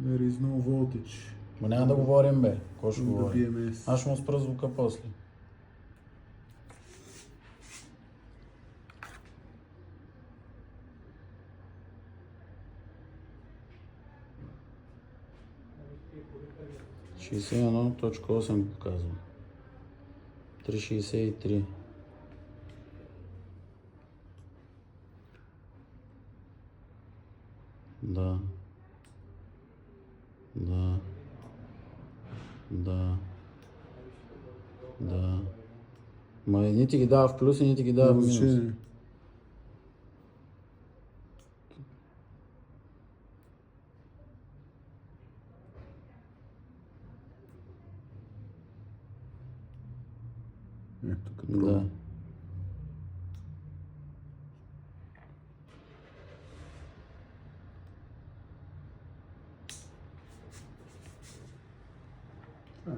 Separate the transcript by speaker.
Speaker 1: There is no voltage.
Speaker 2: Ма няма да говорим, бе. Какво ще
Speaker 1: on the
Speaker 2: говорим?
Speaker 1: BMS.
Speaker 2: Аз ще му спра звука после. Шестдесет и едно точка 8 показва. 3,63. Да. Да. Да. Да. Ма нити ги дава в плюс и нити ги дава в минус.
Speaker 1: Значение. Ето като
Speaker 2: Да.
Speaker 1: пробвам. А,